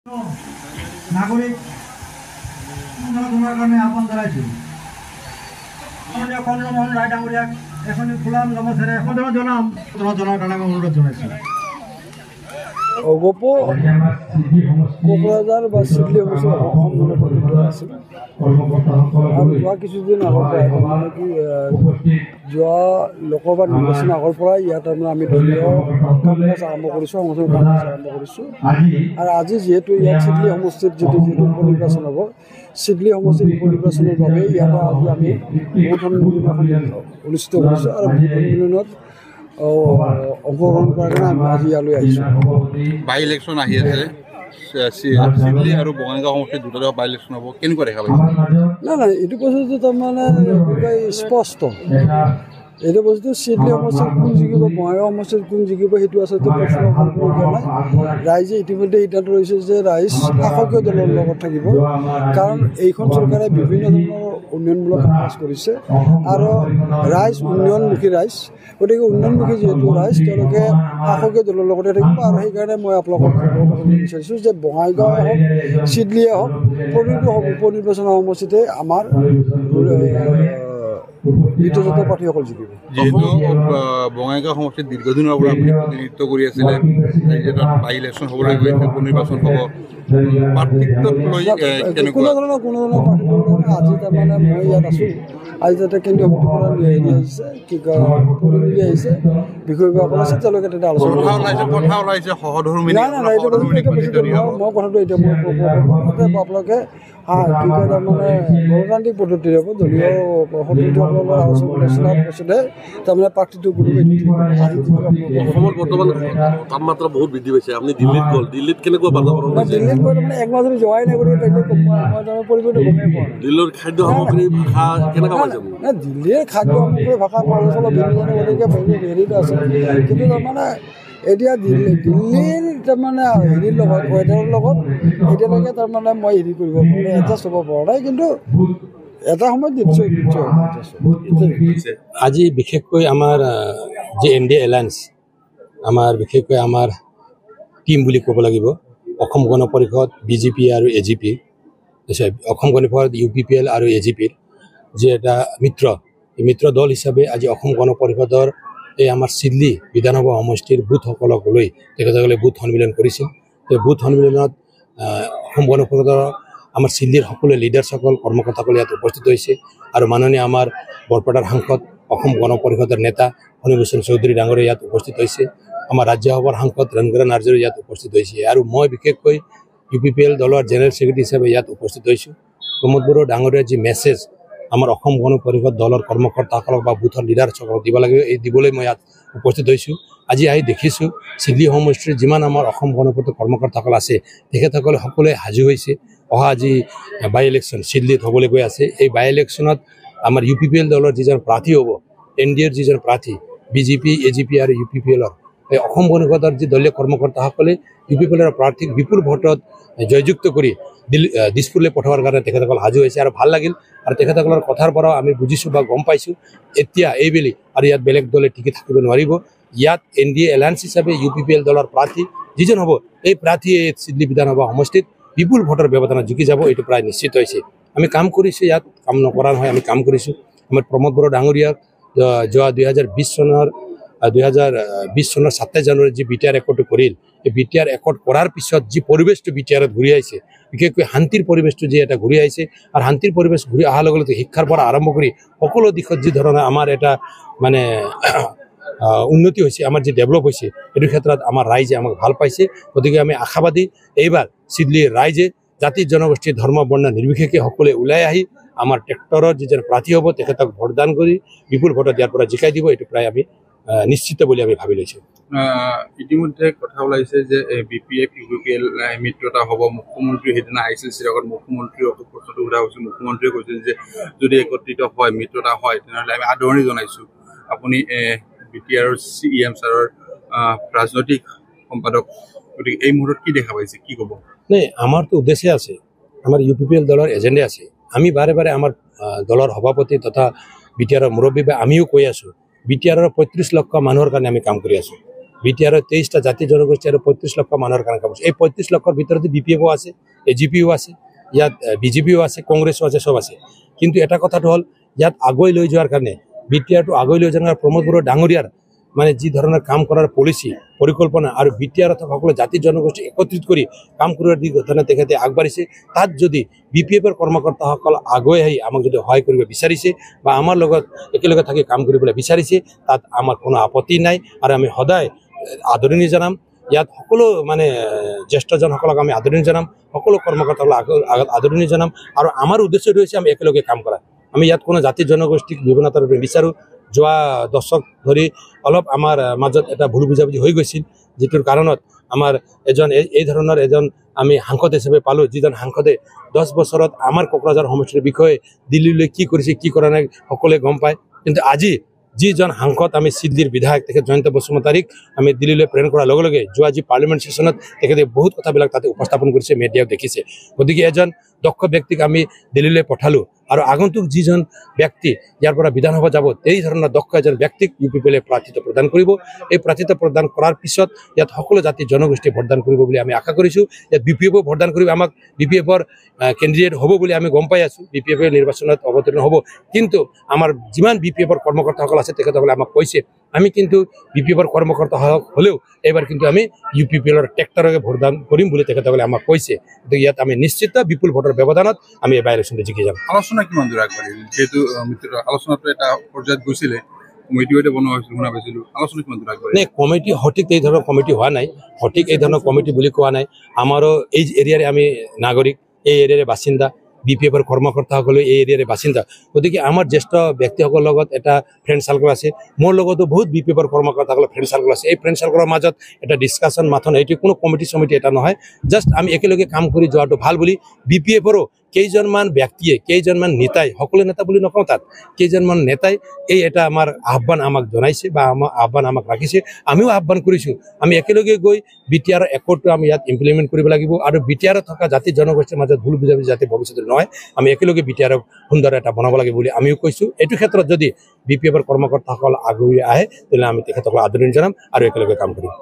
নাগৰিক কাৰণে আহ্বান জানাইছো চন্দ্ৰমোহন ৰায় ডাঙৰিয়াক এখন খোলাম নমস্কাৰে এখন জনাৰ কাৰণে আমি অনুৰোধ জানাইছি অগপ কোকৰাঝাৰ বা চিডলি অফিচৰ আছিল আৰু যোৱা কিছুদিন আগৰ পৰা মানে কি যোৱা লোকসভা নিৰ্বাচন আগৰ পৰাই ইয়াত আমি দলীয় কাম কাজ আৰম্ভ কৰিছোঁ সংগঠনৰ কাম কাজ আৰম্ভ কৰিছোঁ আৰু আজি যিহেতু ইয়াত চিডলি সমষ্টিত যিটো উপ নিৰ্বাচন হ'ব চিডলি সমষ্টিৰ উপ নিৰ্বাচনৰ বাবে ইয়াত আজি আমি ভোট সন্মিলন অনুষ্ঠিত কৰিছোঁ আৰু ভোট সন্মিলনত অংশগ্ৰহণ কৰাৰ কাৰণে আমি আজি ইয়ালৈ আহিছোঁ। বাই ইলেকশ্যন আহি আছে চিডলি আৰু বঙাইগাঁও সমষ্টিত দুটা বাই ইলেকশ্যন হ'ব কেনেকুৱা দেখা পাইছে? নাই এইটো বস্তুটো তাৰমানে স্পষ্ট এইটো বস্তু চিডলি সমষ্টিত কোন জিকিব বঙাইগাঁও সমষ্টিত কোন জিকিব সেইটো আচলতে প্ৰশ্ন কৰিবলগীয়া নাই। ৰাইজে ইতিমধ্যে সিদ্ধান্ত লৈছে যে ৰাইজ শাসকীয় দলৰ লগত থাকিব কাৰণ এইখন চৰকাৰে বিভিন্ন ধৰণৰ উন্নয়নমূলক কাজ কৰিছে আৰু ৰাইজ উন্নয়নমুখী ৰাইজ গতিকে উন্নয়নমুখী যিহেতু ৰাইজ তেওঁলোকে শাসকীয় দলৰ লগতে থাকিব আৰু সেইকাৰণে মই আপোনালোকক বিচাৰিছোঁ যে বঙাইগাঁৱে হওক চিডলিয়ে হওক প্ৰতিটো উপ নিৰ্বাচন সমষ্টিতে আমাৰ মিত্ৰজোঁটৰ প্ৰাৰ্থীসকল জিকিব। যিহেতু বঙাইগাঁও সমষ্টিত দীৰ্ঘদিনৰ পৰা আপুনি প্ৰতিনিধিত্ব কৰি আছিলে বাই ইলেকশ্যন হ'বলৈ গৈ উপ নিৰ্বাচন হ'ব কোনো ধৰণৰ প্ৰাৰ্থী আজি তাৰমানে মই ইয়াত আছোঁ আজি তাতে কেন্দ্ৰীয় সমিতিৰ পৰা হেৰি আহিছে কি কয় প্ৰতিনিধি আহিছে বিষয়ববীয়াসকল আছে তেওঁলোকে তাতে আলোচনা নাই মই কথাটো এতিয়া আপোনালোকে কি কয় তাৰমানে গণতান্ত্ৰিক পদ্ধতিৰে হ'ব দলীয় সতীৰ্থসকলৰ আলোচনাৰ পাছতে তাৰমানে প্ৰাৰ্থীটো অসমত বৰ্তমান তাপমাত্ৰা বহুত বৃদ্ধি পাইছে আপুনি দিল্লীত গ'ল দিল্লীত কেনেকুৱা বাতাবৰণ দিল্লীত গৈ তাৰমানে এক মাহ যদি যোৱাই নাই গতিকে মই পৰিৱেশটো গমেই পোৱা দিল্লীৰ খাদ্য সামগ্ৰী ভাষা কেনেকুৱা পাইছে দিল্লীৰ খাদ্য সামগ্ৰী ভাষা অলপ ভিন্ন গতিকে হেৰিটো আছে কিন্তু তাৰমানে এতিয়া দিল্লীৰ তাৰমানে হেৰিৰ লগত ৱেডাৰৰ লগত এতিয়ালৈকে তাৰমানে মই হেৰি কৰিব পৰা এডজাষ্ট হ'ব পৰা নাই কিন্তু এটা সময়ত নিশ্চয় আজি বিশেষকৈ আমাৰ যে NDA এলায়েন্স আমাৰ বিশেষকৈ আমাৰ টিম বুলি ক'ব লাগিব অসম গণ পৰিষদ BJP আৰু AGP অসম গণ পৰিষদ UPPL আৰু AGPৰ যে এটা মিত্ৰ দল হিচাপে আজি অসম গণ পৰিষদৰ এই আমাৰ চিডলি বিধানসভা সমষ্টিৰ বুথসকলক লৈ তেখেতসকলে বুথ সন্মিলন কৰিছিল এই বুথ সন্মিলনত অসম গণ পৰিষদৰ আমাৰ চিডলিৰ সকলো লিডাৰ্ছসকল কৰ্মকৰ্তাসকল ইয়াত উপস্থিত হৈছে আৰু মাননীয় আমাৰ বৰপেটাৰ সাংসদ অসম গণ পৰিষদৰ নেতা ফণীভূষণ চৌধুৰী ডাঙৰীয়া ইয়াত উপস্থিত হৈছে আমাৰ ৰাজ্যসভাৰ সাংসদ ৰণগৰা নাৰ্জাৰী ইয়াত উপস্থিত হৈছে আৰু মই বিশেষকৈ UPPL দলৰ জেনেৰেল ছেক্ৰেটাৰী হিচাপে ইয়াত উপস্থিত হৈছোঁ প্ৰমোদ বড়ো ডাঙৰীয়াৰ যি মেছেজ আমাৰ অসম গণ পৰিষদ দলৰ কৰ্মকৰ্তাসকলক বা বুথৰ লিডাৰসকলক দিব লাগে এই দিবলৈ মই ইয়াত উপস্থিত হৈছোঁ আজি আহি দেখিছোঁ চিডলি সমষ্টিৰ যিমান আমাৰ অসম গণ পৰিষদৰ কৰ্মকৰ্তাসকল আছে তেখেতসকলে সকলোৱে সাজু হৈছে অহা আজি বাই ইলেকশ্যন চিডলিত হ'বলৈ গৈ আছে এই বাই ইলেকশ্যনত আমাৰ UPPL দলৰ যিজন প্ৰাৰ্থী হ'ব NDAৰ যিজন প্ৰাৰ্থী BJP AGP আৰু UPPLৰ এই অসম গণ পৰিষদৰ যি দলীয় কৰ্মকৰ্তাসকলে UPPLৰ প্ৰাৰ্থীক বিপুল ভোটত জয়যুক্ত কৰি দিছপুৰলৈ পঠোৱাৰ কাৰণে তেখেতসকল সাজু হৈছে আৰু ভাল লাগিল আৰু তেখেতসকলৰ কথাৰ পৰাও আমি বুজিছোঁ বা গম পাইছোঁ এতিয়া এইবেলি আৰু ইয়াত বেলেগ দলে টিকি থাকিব নোৱাৰিব ইয়াত NDA এলায়েন্স হিচাপে UPPL দলৰ প্ৰাৰ্থী যিজন হ'ব এই প্ৰাৰ্থীয়ে চিডলি বিধানসভা সমষ্টিত বিপুল ভোটৰ ব্যৱধানত জিকি যাব এইটো প্ৰায় নিশ্চিত হৈছে আমি কাম কৰিছোঁ ইয়াত কাম নকৰা নহয় আমি কাম কৰিছোঁ আমাৰ প্ৰমোদ বড়ো ডাঙৰীয়াক যোৱা 2020 চনৰ 27 জানুৱাৰীত যি BTR একৰ্ডটো কৰিল এই BTR একৰ্ড কৰাৰ পিছত যি পৰিৱেশটো BTRত ঘূৰি আহিছে বিশেষকৈ শান্তিৰ পৰিৱেশটো যি এটা ঘূৰি আহিছে আৰু শান্তিৰ পৰিৱেশ ঘূৰি অহাৰ লগে লগে শিক্ষাৰ পৰা আৰম্ভ কৰি সকলো দিশত যি ধৰণে আমাৰ এটা মানে উন্নতি হৈছে আমাৰ যি ডেভেলপ হৈছে এইটো ক্ষেত্ৰত আমাৰ ৰাইজে আমাক ভাল পাইছে গতিকে আমি আশাবাদী এইবাৰ চিডলিৰ ৰাইজে জাতি জনগোষ্ঠী ধৰ্ম বৰ্ণ নিৰ্বিশেষে সকলোৱে ওলাই আহি আমাৰ ট্ৰেক্টৰৰ যিজন প্ৰাৰ্থী হ'ব তেখেতক ভোটদান কৰি বিপুল ভোটত ইয়াৰ পৰা জিকাই দিব এইটো প্ৰায় আমি নিশ্চিত বুলি আমি ভাবি লৈছোঁ ইতিমধ্যে কথা ওলাইছে যে BPF UPPL মিত্ৰতা হ'ব মুখ্যমন্ত্ৰী সেইদিনা আহিছিল চিৰাগত মুখ্যমন্ত্ৰী প্ৰশ্নটো সোধা হৈছিল মুখ্যমন্ত্ৰীয়ে কৈছিল যে যদি একত্ৰিত হয় মিত্ৰতা হয় তেনেহ'লে আমি আদৰণি জনাইছোঁ আপুনি BTR CEM ছাৰৰ ৰাজনৈতিক সম্পাদক গতিকে এই মুহূৰ্তত কি দেখা পাইছে কি ক'ব নাই আমাৰতো উদ্দেশ্য আছে আমাৰ UPPL দলৰ এজেণ্ডা আছে আমি বাৰে বাৰে আমাৰ দলৰ সভাপতি তথা BTRৰ মুৰব্বী বা আমিও কৈ আছোঁ BTRৰ 35 লক্ষ মানুহৰ কাৰণে আমি কাম কৰি আছোঁ BTR 23টা জাতি জনগোষ্ঠী আৰু 35 লক্ষ মানুহৰ কাৰণে কাম কৰিছে। এই 35 লক্ষৰ ভিতৰত BPF আছে, AGPও আছে, ইয়াত BJPও আছে, কংগ্ৰেছো আছে, সব আছে। কিন্তু এটা কথাটো হ'ল ইয়াত আগুৱাই লৈ যোৱাৰ কাৰণে BTRটো আগুৱাই লৈ যোৱাৰ প্ৰমোদ বড়ো ডাঙৰীয়াৰ মানে যি ধৰণৰ কাম কৰাৰ পলিচি পৰিকল্পনা আৰু BTR সকলো জাতি জনগোষ্ঠী একত্ৰিত কৰি কাম কৰাৰ দিশত তেখেতে আগবাঢ়িছে। তাত যদি BPFৰ কৰ্মকৰ্তাসকল আগুৱাই আহি আমাক যদি সহায় কৰিব বিচাৰিছে বা আমাৰ লগত একেলগে থাকি কাম কৰিবলৈ বিচাৰিছে, তাত আমাৰ কোনো আপত্তি নাই আৰু আমি সদায় আদৰণি জনাম। ইয়াত সকলো মানে জ্যেষ্ঠজনসকলক আমি আদৰণি জনাম, সকলো কৰ্মকৰ্তাসকলক আদৰণি জনাম আৰু আমাৰ উদ্দেশ্যটো হৈছে আমি একেলগে কাম কৰা। আমি ইয়াত কোনো জাতি জনগোষ্ঠীক বিভিন্নতাৰ বিচাৰোঁ। যোৱা দশক ধৰি অলপ আমাৰ মাজত এটা ভুল বুজাবুজি হৈ গৈছিল, যিটোৰ কাৰণত আমাৰ এই ধৰণৰ এজন আমি সাংসদ হিচাপে পালোঁ, যিজন সাংসদে 10 বছৰত আমাৰ কোকৰাঝাৰ সমষ্টিৰ বিষয়ে দিল্লীলৈ কি কৰিছে কি কৰা নাই সকলোৱে গম পায়। কিন্তু আজি যিজন সাংসদ আমি সিদ্ধিৰ বিধায়ক তেখেত জয়ন্ত বসুমতাৰীক আমি দিল্লীলৈ প্ৰেৰণ কৰাৰ লগে লগে যোৱা যি পাৰ্লিমেণ্ট ছেশ্যনত তেখেতে বহুত কথাবিলাক তাতে উপস্থাপন কৰিছে, মিডিয়াও দেখিছে। গতিকে এজন দক্ষ ব্যক্তিক আমি দিল্লীলৈ পঠালোঁ আৰু আগন্তুক যিজন ব্যক্তি ইয়াৰ পৰা বিধানসভা যাব এই ধৰণৰ দক্ষ এজন ব্যক্তিক UPPলে প্ৰাৰ্থিত্ব প্ৰদান কৰিব। এই প্ৰাৰ্থিত্ব প্ৰদান কৰাৰ পিছত ইয়াত সকলো জাতি জনগোষ্ঠী ভোটদান কৰিব বুলি আমি আশা কৰিছোঁ। ইয়াত BPFও ভোটদান কৰিব, আমাক BPFৰ কেণ্ডিডেট হ'ব বুলি আমি গম পাই আছোঁ, BPF নিৰ্বাচনত অৱতীৰ্ণ হ'ব। কিন্তু আমাৰ যিমান BPFৰ কৰ্মকৰ্তাসকল আছে তেখেতসকলে আমাক কৈছে আমি কিন্তু BPFৰ কৰ্মকৰ্তা হ'লেও এইবাৰ কিন্তু আমি UPPলৰ ট্ৰেক্টৰকে ভোটদান কৰিম বুলি তেখেতসকলে আমাক কৈছে। গতিকে ইয়াত আমি নিশ্চিত বিপুল ভোটৰ ব্যৱধানত আমি এবাৰ ইলেকশ্যনটো জিকি যাম। আলোচনা কিমান দূৰ আগবাঢ়িল? যিহেতু আলোচনাটো এটা পৰ্যায়ত গৈছিলে, কমিটিও এটা বনোৱা হৈছিল শুনা পাইছিলোঁ, আলোচনা কিমান দূৰ আগবাঢ়িল? নে কমিটি সঠিক এই ধৰণৰ কমিটি হোৱা নাই, সঠিক এই ধৰণৰ কমিটি বুলি কোৱা নাই। আমাৰো এই এৰিয়াৰে আমি নাগৰিক, এই এৰিয়াৰে বাসিন্দা, BPFৰ কৰ্মকৰ্তাসকলে এই এৰিয়াৰে বাসিন্দা। গতিকে আমাৰ জ্যেষ্ঠ ব্যক্তিসকলৰ লগত এটা ফ্ৰেণ্ড চাৰ্কল আছে, মোৰ লগতো বহুত BPFৰ কৰ্মকৰ্তাসকলৰ ফ্ৰেণ্ড চাৰ্কল আছে। এই ফ্ৰেণ্ড চাৰ্কলৰ মাজত এটা ডিছকাশ্যন মাথোন, এইটো কোনো কমিটি চমিটি এটা নহয়, জাষ্ট আমি একেলগে কাম কৰি যোৱাটো ভাল বুলি BPFৰো কেইজনমান ব্যক্তিয়ে, কেইজনমান নেতাই, সকলো নেতা বুলি নকওঁ, তাত কেইজনমান নেতাই এই এটা আমাৰ আহ্বান আমাক জনাইছে বা আমাৰ আহ্বান আমাক ৰাখিছে। আমিও আহ্বান কৰিছোঁ আমি একেলগে গৈ BTR একৰ্ডটো আমি ইয়াত ইমপ্লিমেণ্ট কৰিব লাগিব আৰু BTR থকা জাতি জনগোষ্ঠীৰ মাজত ভুল বুজাবুজি যাতে ভৱিষ্যতে নহয়, আমি একেলগে BTR সুন্দৰ এটা বনাব লাগিব বুলি আমিও কৈছোঁ। এইটো ক্ষেত্ৰত যদি BPFৰ কৰ্মকৰ্তাসকল আগুৱাই আহে তেতিয়াহ'লে আমি তেখেতসকলক আদৰণি জনাম আৰু একেলগে কাম কৰিম।